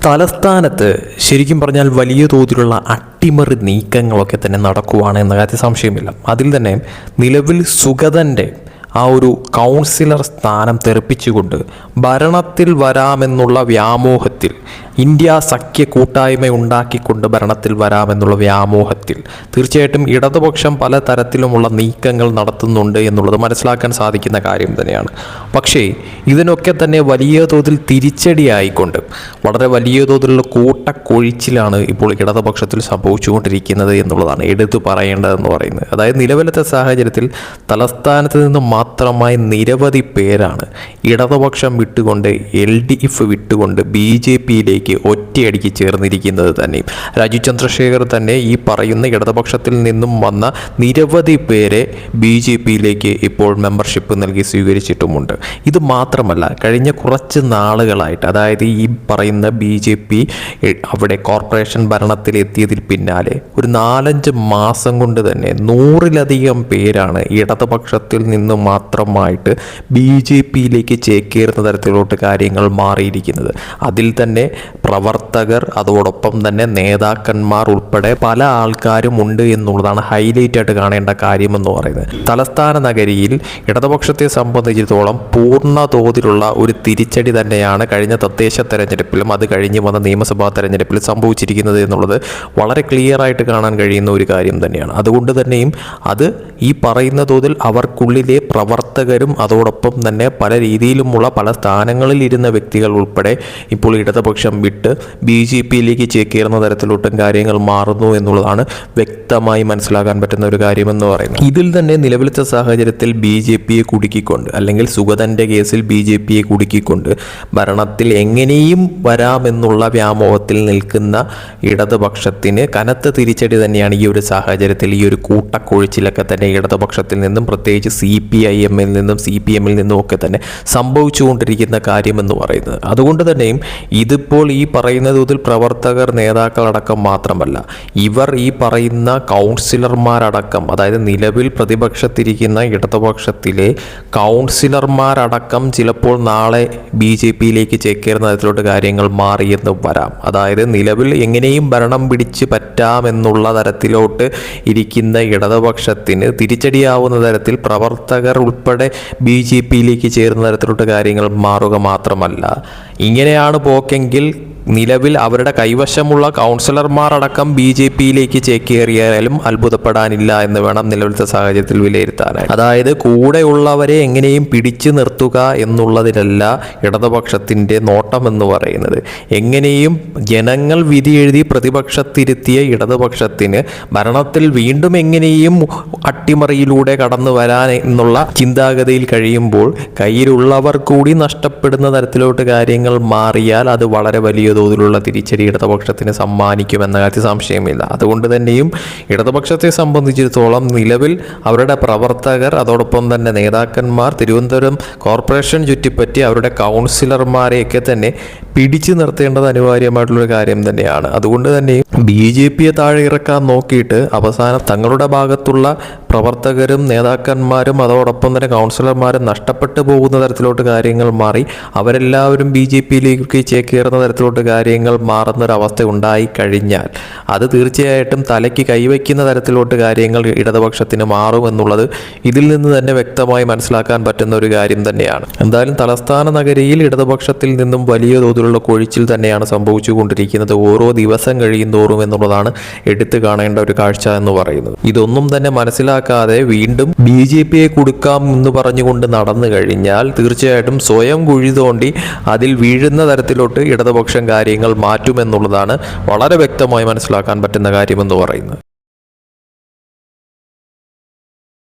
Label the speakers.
Speaker 1: തലസ്ഥാനത്ത് ശരിക്കും പറഞ്ഞാൽ വലിയ തോതിലുള്ള അട്ടിമറി നീക്കങ്ങളൊക്കെ തന്നെ നടക്കുവാണ് എന്ന കാര്യത്തിൽ സംശയമില്ല. അതിൽ തന്നെ നിലവിൽ സുഗതൻ്റെ ആ ഒരു കൗൺസിലർ സ്ഥാനം തെറിപ്പിച്ചുകൊണ്ട് ഭരണത്തിൽ വരാമെന്നുള്ള വ്യാമോഹത്തിൽ, ഇന്ത്യ സഖ്യ കൂട്ടായ്മ ഉണ്ടാക്കിക്കൊണ്ട് ഭരണത്തിൽ വരാമെന്നുള്ള വ്യാമോഹത്തിൽ തീർച്ചയായിട്ടും ഇടതുപക്ഷം പല തരത്തിലുമുള്ള നീക്കങ്ങൾ നടത്തുന്നുണ്ട് എന്നുള്ളത് മനസ്സിലാക്കാൻ സാധിക്കുന്ന കാര്യം തന്നെയാണ്. പക്ഷേ ഇതിനൊക്കെ തന്നെ വലിയ തോതിൽ തിരിച്ചടിയായിക്കൊണ്ട് വളരെ വലിയ തോതിലുള്ള കൂട്ടക്കൊഴിച്ചിലാണ് ഇപ്പോൾ ഇടതുപക്ഷത്തിൽ സംഭവിച്ചുകൊണ്ടിരിക്കുന്നത് എന്നുള്ളതാണ് എടുത്തു പറയേണ്ടതെന്ന് പറയുന്നത്. അതായത് നിലവിലത്തെ സാഹചര്യത്തിൽ തലസ്ഥാനത്ത് നിന്ന് മാത്രമായി നിരവധി പേരാണ് ഇടതുപക്ഷം വിട്ടുകൊണ്ട് LDF വിട്ടുകൊണ്ട് BJPയിലേക്ക് ഒറ്റയടിക്ക് ചേർന്നിരിക്കുന്നത് തന്നെയും. രാജീവ് ചന്ദ്രശേഖർ തന്നെ ഈ പറയുന്ന ഇടതുപക്ഷത്തിൽ നിന്നും വന്ന നിരവധി പേരെ BJPയിലേക്ക് ഇപ്പോൾ മെമ്പർഷിപ്പ് നൽകി സ്വീകരിച്ചിട്ടുമുണ്ട്. ഇത് മാത്രമല്ല, കഴിഞ്ഞ കുറച്ച് നാളുകളായിട്ട്, അതായത് ഈ പറയുന്ന BJP അവിടെ കോർപ്പറേഷൻ ഭരണത്തിലെത്തിയതിൽ പിന്നാലെ ഒരു 4-5 മാസം കൊണ്ട് തന്നെ 100-ലധികം പേരാണ് ഇടതുപക്ഷത്തിൽ നിന്ന് മാത്രമായിട്ട് BJPയിലേക്ക് ചേക്കേറുന്ന തരത്തിലോട്ട് കാര്യങ്ങൾ മാറിയിരിക്കുന്നത്. അതിൽ തന്നെ പ്രവർത്തകർ, അതോടൊപ്പം തന്നെ നേതാക്കന്മാർ ഉൾപ്പെടെ പല ആൾക്കാരും ഉണ്ട് എന്നുള്ളതാണ് ഹൈലൈറ്റ് ആയിട്ട് കാണേണ്ട കാര്യമെന്ന് പറയുന്നത്. തലസ്ഥാന നഗരിയിൽ ഇടതുപക്ഷത്തെ സംബന്ധിച്ചിടത്തോളം പൂർണ്ണ തോതിലുള്ള ഒരു തിരിച്ചടി തന്നെയാണ് കഴിഞ്ഞ തദ്ദേശ തെരഞ്ഞെടുപ്പിലും അത് കഴിഞ്ഞ് വന്ന നിയമസഭാ തെരഞ്ഞെടുപ്പിൽ സംഭവിച്ചിരിക്കുന്നത് എന്നുള്ളത് വളരെ ക്ലിയർ ആയിട്ട് കാണാൻ കഴിയുന്ന ഒരു കാര്യം തന്നെയാണ്. അതുകൊണ്ട് തന്നെയും അത് ഈ പറയുന്ന തോതിൽ അവർക്കുള്ളിലെ പ്രവർത്തകരും അതോടൊപ്പം തന്നെ പല രീതിയിലുമുള്ള പല സ്ഥാനങ്ങളിൽ ഇരുന്ന വ്യക്തികൾ ഉൾപ്പെടെ ഇപ്പോൾ ഇടതുപക്ഷം വിട്ട് BJPയിലേക്ക് ചേക്കേറുന്ന തരത്തിലോട്ടും കാര്യങ്ങൾ മാറുന്നു എന്നുള്ളതാണ് വ്യക്തമായി മനസ്സിലാക്കാൻ പറ്റുന്ന ഒരു കാര്യമെന്ന് പറയുന്നത്. ഇതിൽ തന്നെ നിലവിലത്തെ സാഹചര്യത്തിൽ BJPയെ കുടുക്കിക്കൊണ്ട്, അല്ലെങ്കിൽ സുഗതൻ്റെ കേസിൽ BJPയെ കുടുക്കിക്കൊണ്ട് ഭരണത്തിൽ എങ്ങനെയും വരാമെന്നുള്ള വ്യാമോഹത്തിൽ നിൽക്കുന്ന ഇടതുപക്ഷത്തിന് കനത്ത തിരിച്ചടി തന്നെയാണ് ഈ ഒരു സാഹചര്യത്തിൽ, ഈ ഒരു കൂട്ടക്കൊഴിച്ചിലൊക്കെ തന്നെ ഇടതുപക്ഷത്തിൽ നിന്നും പ്രത്യേകിച്ച് CPIMൽ നിന്നും CPMൽ നിന്നും ഒക്കെ തന്നെ സംഭവിച്ചുകൊണ്ടിരിക്കുന്ന കാര്യമെന്ന് പറയുന്നത്. അതുകൊണ്ട് തന്നെയും ഇതിപ്പോൾ ഈ പറയുന്ന തോതിൽ പ്രവർത്തകർ, നേതാക്കളടക്കം മാത്രമല്ല, ഇവർ ഈ പറയുന്ന കൗൺസിലർമാരടക്കം, അതായത് നിലവിൽ പ്രതിപക്ഷത്തിരിക്കുന്ന ഇടതുപക്ഷത്തിലെ കൗൺസിലർമാരടക്കം ചിലപ്പോൾ നാളെ BJPയിലേക്ക് ചേക്കേറുന്ന തരത്തിലോട്ട് കാര്യങ്ങൾ മാറിയെന്ന് വരാം. അതായത് നിലവിൽ എങ്ങനെയും ഭരണം പിടിച്ച് പറ്റാമെന്നുള്ള തരത്തിലോട്ട് ഇരിക്കുന്ന ഇടതുപക്ഷത്തിന് തിരിച്ചടിയാവുന്ന തരത്തിൽ പ്രവർത്തകർ ഉൾപ്പെടെ BJPയിലേക്ക് ചേരുന്ന തരത്തിലോട്ട് കാര്യങ്ങൾ മാറുക മാത്രമല്ല, ഇങ്ങനെയാണ് പോക്കെങ്കിൽ നിലവിൽ അവരുടെ കൈവശമുള്ള കൗൺസിലർമാരടക്കം BJPയിലേക്ക് ചേക്കേറിയാലും അത്ഭുതപ്പെടാനില്ല എന്ന് വേണം നിലവിലത്തെ സാഹചര്യത്തിൽ വിലയിരുത്താനായി. അതായത് കൂടെയുള്ളവരെ എങ്ങനെയും പിടിച്ചു നിർത്തുക എന്നുള്ളതിലല്ല ഇടതുപക്ഷത്തിൻ്റെ നോട്ടമെന്ന് പറയുന്നത്. എങ്ങനെയും ജനങ്ങൾ വിധി എഴുതി പ്രതിപക്ഷത്തിരുത്തിയ ഇടതുപക്ഷത്തിന് ഭരണത്തിൽ വീണ്ടും എങ്ങനെയും അട്ടിമറിയിലൂടെ കടന്നു വരാൻ എന്നുള്ള ചിന്താഗതിയിൽ കഴിയുമ്പോൾ കയ്യിലുള്ളവർ കൂടി നഷ്ടപ്പെടുന്ന തരത്തിലോട്ട് കാര്യങ്ങൾ മാറിയാൽ അത് വളരെ വലിയ തോതിലുള്ള തിരിച്ചടി ഇടതുപക്ഷത്തിന് സമ്മാനിക്കുമെന്ന കാര്യത്തിൽ സംശയമില്ല. അതുകൊണ്ട് തന്നെയും ഇടതുപക്ഷത്തെ സംബന്ധിച്ചിടത്തോളം നിലവിൽ അവരുടെ പ്രവർത്തകർ, അതോടൊപ്പം തന്നെ നേതാക്കന്മാർ തിരുവനന്തപുരം കോർപ്പറേഷൻ ചുറ്റിപ്പറ്റി അവരുടെ കൗൺസിലർമാരെയൊക്കെ തന്നെ പിടിച്ചു നിർത്തേണ്ടത് അനിവാര്യമായിട്ടുള്ളൊരു കാര്യം തന്നെയാണ്. അതുകൊണ്ട് തന്നെ BJPയെ താഴെ ഇറക്കാൻ നോക്കിയിട്ട് അവസാനം തങ്ങളുടെ ഭാഗത്തുള്ള പ്രവർത്തകരും നേതാക്കന്മാരും അതോടൊപ്പം തന്നെ കൗൺസിലർമാരും നഷ്ടപ്പെട്ടു പോകുന്ന തരത്തിലോട്ട് കാര്യങ്ങൾ മാറി അവരെല്ലാവരും BJPയിലേക്ക് ചേക്കേറുന്ന തരത്തിലോട്ട് കാര്യങ്ങൾ മാറുന്നൊരവസ്ഥ ഉണ്ടായി കഴിഞ്ഞാൽ അത് തീർച്ചയായിട്ടും തലയ്ക്ക് കൈവയ്ക്കുന്ന തരത്തിലോട്ട് കാര്യങ്ങൾ ഇടതുപക്ഷത്തിന് മാറുമെന്നുള്ളത് ഇതിൽ നിന്ന് തന്നെ വ്യക്തമായി മനസ്സിലാക്കാൻ പറ്റുന്ന ഒരു കാര്യം തന്നെയാണ്. എന്തായാലും തലസ്ഥാന നഗരിയിൽ ഇടതുപക്ഷത്തിൽ നിന്നും വലിയ തോതിലുള്ള കൊഴിച്ചിൽ തന്നെയാണ് സംഭവിച്ചുകൊണ്ടിരിക്കുന്നത് ഓരോ ദിവസം കഴിയുന്തോറും എന്നുള്ളതാണ് എടുത്തു കാണേണ്ട ഒരു കാഴ്ച എന്ന് പറയുന്നത്. ഇതൊന്നും തന്നെ മനസ്സിലാക്കാതെ വീണ്ടും BJPയെ കൊടുക്കാം എന്ന് പറഞ്ഞുകൊണ്ട് നടന്നു കഴിഞ്ഞാൽ തീർച്ചയായിട്ടും സ്വയം കുഴി തോണ്ടി അതിൽ വീഴുന്ന തരത്തിലോട്ട് ഇടതുപക്ഷം കാര്യങ്ങൾ മാറ്റുമെന്നുള്ളതാണ് വളരെ വ്യക്തമായി മനസ്സിലാക്കാൻ പറ്റുന്ന കാര്യമെന്ന് പറയുന്നത്.